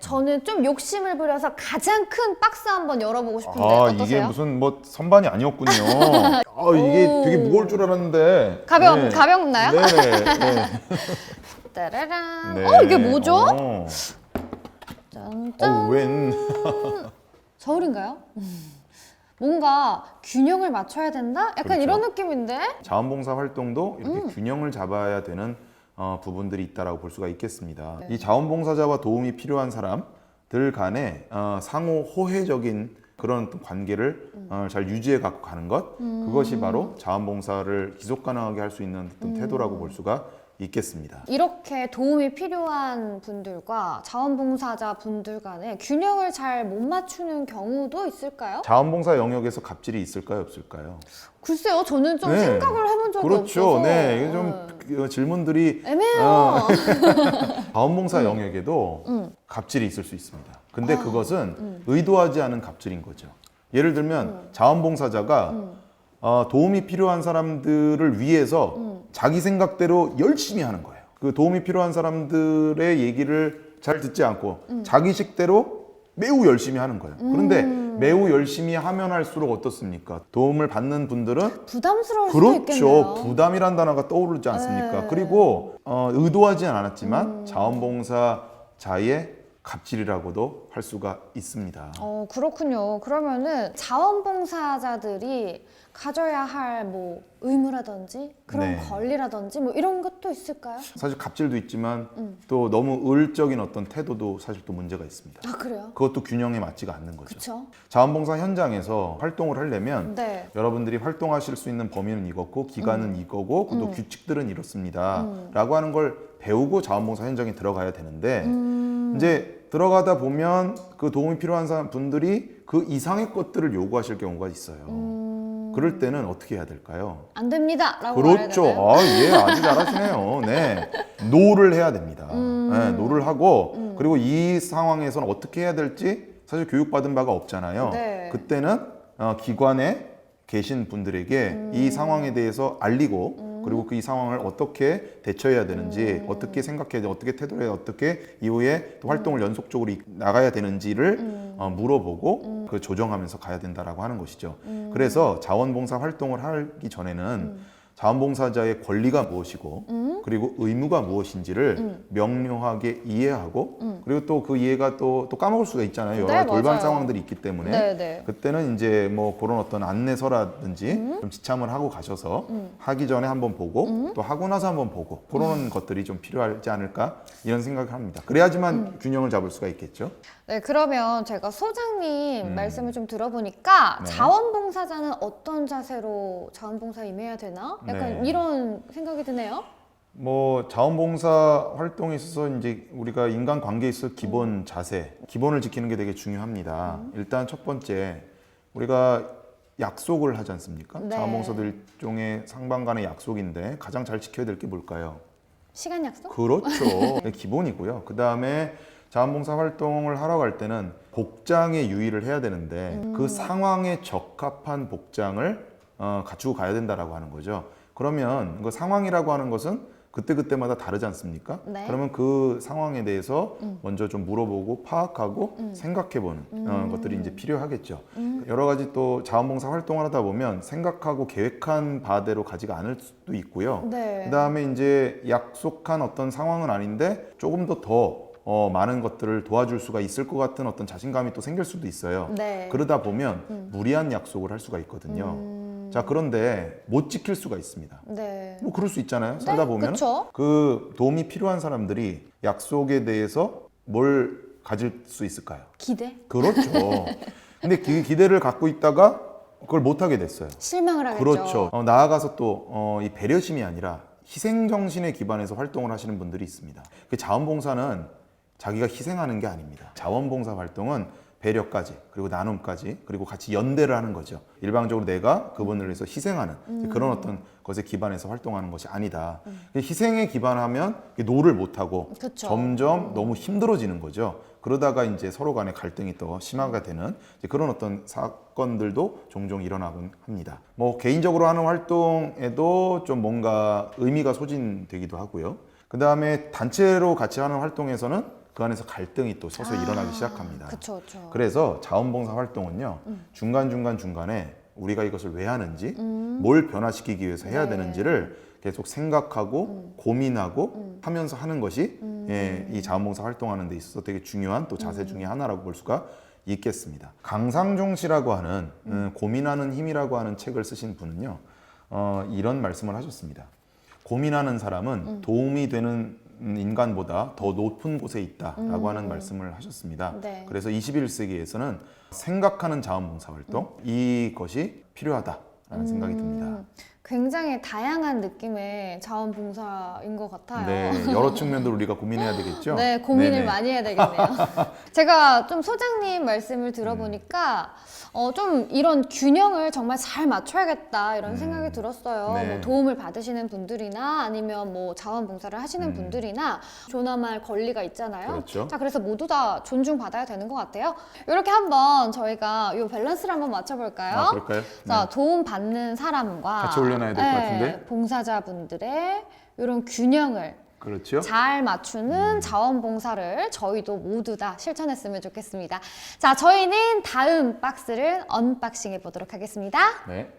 저는 좀 욕심을 부려서 가장 큰 박스 한번 열어보고 싶은데 아, 어떠세요? 이게 무슨 뭐 선반이 아니었군요. 아, 이게 오. 되게 무거울 줄 알았는데. 가볍나요? 네네. 네. 따라란. 네. 이게 뭐죠? 어. 짠짠. 웬. 저울인가요? 뭔가 균형을 맞춰야 된다? 약간 그렇죠. 이런 느낌인데? 자원봉사 활동도 이렇게 균형을 잡아야 되는 부분들이 있다라고 볼 수가 있겠습니다. 네. 이 자원봉사자와 도움이 필요한 사람들 간에 상호 호혜적인 그런 어떤 관계를 잘 유지해 갖고 가는 것, 그것이 바로 자원봉사를 지속 가능하게 할 수 있는 어떤 태도라고 볼 수가 있겠습니다. 이렇게 도움이 필요한 분들과 자원봉사자 분들 간에 균형을 잘 못 맞추는 경우도 있을까요? 자원봉사 영역에서 갑질이 있을까요, 없을까요? 글쎄요, 저는 좀 네. 생각을 해본 적이 그렇죠. 없어서. 네, 이게 좀 질문들이 애매해요. 자원봉사 영역에도 갑질이 있을 수 있습니다. 근데 그것은 의도하지 않은 갑질인 거죠. 예를 들면 자원봉사자가 도움이 필요한 사람들을 위해서 자기 생각대로 열심히 하는 거예요. 그 도움이 필요한 사람들의 얘기를 잘 듣지 않고 자기 식대로 매우 열심히 하는 거예요. 그런데 매우 열심히 하면 할수록 어떻습니까? 도움을 받는 분들은 부담스러울 수도 있겠네요. 그렇죠. 부담이란 단어가 떠오르지 않습니까? 네. 그리고 의도하지는 않았지만 자원봉사자의 갑질이라고도 할 수가 있습니다. 그렇군요. 그러면은 자원봉사자들이 가져야 할 뭐 의무라든지 그런 네. 권리라든지 뭐 이런 것도 있을까요? 사실 갑질도 있지만 또 너무 의울적인 어떤 태도도 사실 또 문제가 있습니다. 아, 그래요? 그것도 균형에 맞지가 않는 거죠. 그쵸? 자원봉사 현장에서 활동을 하려면 네. 여러분들이 활동하실 수 있는 범위는 이거고 기간은 이거고 또 규칙들은 이렇습니다 라고 하는 걸 배우고 자원봉사 현장에 들어가야 되는데 이제 들어가다 보면 그 도움이 필요한 분들이 그 이상의 것들을 요구하실 경우가 있어요. 그럴 때는 어떻게 해야 될까요? 안 됩니다! 라고 말해야 그렇죠. 되나요? 예, 아주 잘하시네요. 네. 노를 해야 됩니다. 네, 노를 하고, 그리고 이 상황에서는 어떻게 해야 될지 사실 교육받은 바가 없잖아요. 네. 그때는 기관에 계신 분들에게 이 상황에 대해서 알리고, 그리고 그 이 상황을 어떻게 대처해야 되는지, 어떻게 생각해야 돼, 어떻게 태도를 해야, 어떻게 이후에 또 활동을 연속적으로 나가야 되는지를 물어보고 그 조정하면서 가야 된다라고 하는 것이죠. 그래서 자원봉사 활동을 하기 전에는 자원봉사자의 권리가 무엇이고 그리고 의무가 무엇인지를 명료하게 이해하고 그리고 또 그 이해가 또 까먹을 수가 있잖아요. 여러 네, 가지 돌발 맞아요. 상황들이 있기 때문에 네, 네. 그때는 이제 뭐 그런 어떤 안내서라든지 좀 지참을 하고 가셔서 하기 전에 한번 보고 또 하고 나서 한번 보고 그런 것들이 좀 필요하지 않을까 이런 생각을 합니다. 그래야지만 균형을 잡을 수가 있겠죠. 네, 그러면 제가 소장님 말씀을 좀 들어보니까 네. 자원봉사자는 어떤 자세로 자원봉사에 임해야 되나? 약간 네. 이런 생각이 드네요. 뭐 자원봉사 활동에 있어서 이제 우리가 인간관계에 있어서 기본 자세, 기본을 지키는 게 되게 중요합니다. 일단 첫 번째 우리가 약속을 하지 않습니까? 네. 자원봉사도 일종의 상방 간의 약속인데 가장 잘 지켜야 될 게 뭘까요? 시간 약속? 그렇죠. 네, 기본이고요. 그 다음에 자원봉사 활동을 하러 갈 때는 복장에 유의를 해야 되는데 그 상황에 적합한 복장을 갖추고 가야 된다라고 하는 거죠. 그러면 그 상황이라고 하는 것은 그때그때마다 다르지 않습니까? 네. 그러면 그 상황에 대해서 먼저 좀 물어보고 파악하고 생각해보는 것들이 이제 필요하겠죠. 여러 가지 또 자원봉사 활동을 하다 보면 생각하고 계획한 바대로 가지가 않을 수도 있고요. 네. 그 다음에 이제 약속한 어떤 상황은 아닌데 조금 더 많은 것들을 도와줄 수가 있을 것 같은 어떤 자신감이 또 생길 수도 있어요. 네. 그러다 보면 무리한 약속을 할 수가 있거든요. 자, 그런데 못 지킬 수가 있습니다. 네. 뭐 그럴 수 있잖아요. 살다 보면 그쵸? 그 도움이 필요한 사람들이 약속에 대해서 뭘 가질 수 있을까요? 기대? 그렇죠. 근데 기대를 갖고 있다가 그걸 못 하게 됐어요. 실망을 하겠죠. 그렇죠. 나아가서 또 이 배려심이 아니라 희생 정신에 기반해서 활동을 하시는 분들이 있습니다. 그 자원봉사는 자기가 희생하는 게 아닙니다. 자원봉사 활동은 배려까지 그리고 나눔까지 그리고 같이 연대를 하는 거죠. 일방적으로 내가 그분을 위해서 희생하는 그런 어떤 것에 기반해서 활동하는 것이 아니다. 희생에 기반하면 노를 못하고 그쵸. 점점 너무 힘들어지는 거죠. 그러다가 이제 서로 간의 갈등이 또 심화가 되는 그런 어떤 사건들도 종종 일어나곤 합니다. 뭐 개인적으로 하는 활동에도 좀 뭔가 의미가 소진되기도 하고요. 그 다음에 단체로 같이 하는 활동에서는 그 안에서 갈등이 또 서서히 일어나기 시작합니다. 그쵸, 그쵸. 그래서 자원봉사 활동은요, 중간중간에 우리가 이것을 왜 하는지, 뭘 변화시키기 위해서 해야 네. 되는지를 계속 생각하고 고민하고 하면서 하는 것이 예, 이 자원봉사 활동하는 데 있어서 되게 중요한 또 자세 중에 하나라고 볼 수가 있겠습니다. 강상종 씨라고 하는 고민하는 힘이라고 하는 책을 쓰신 분은요, 이런 말씀을 하셨습니다. 고민하는 사람은 도움이 되는 인간보다 더 높은 곳에 있다라고 하는 말씀을 하셨습니다. 네. 그래서 21세기에서는 생각하는 자원봉사 활동 이것이 필요하다라는 생각이 듭니다. 굉장히 다양한 느낌의 자원봉사인 것 같아요. 네, 여러 측면도 우리가 고민해야 되겠죠. 네, 고민을 네네. 많이 해야 되겠네요. 제가 좀 소장님 말씀을 들어보니까 좀 이런 균형을 정말 잘 맞춰야겠다 이런 생각이 들었어요. 네. 뭐 도움을 받으시는 분들이나 아니면 뭐 자원봉사를 하시는 분들이나 존엄할 권리가 있잖아요. 그렇죠. 자, 그래서 모두 다 존중받아야 되는 것 같아요. 이렇게 한번 저희가 이 밸런스를 한번 맞춰볼까요? 아, 그럴까요? 자, 네. 도움 받는 사람과 같이 올려놔야 될 것 같은데? 봉사자분들의 이런 균형을 그렇죠. 잘 맞추는 자원봉사를 저희도 모두 다 실천했으면 좋겠습니다. 자, 저희는 다음 박스를 언박싱해 보도록 하겠습니다. 네.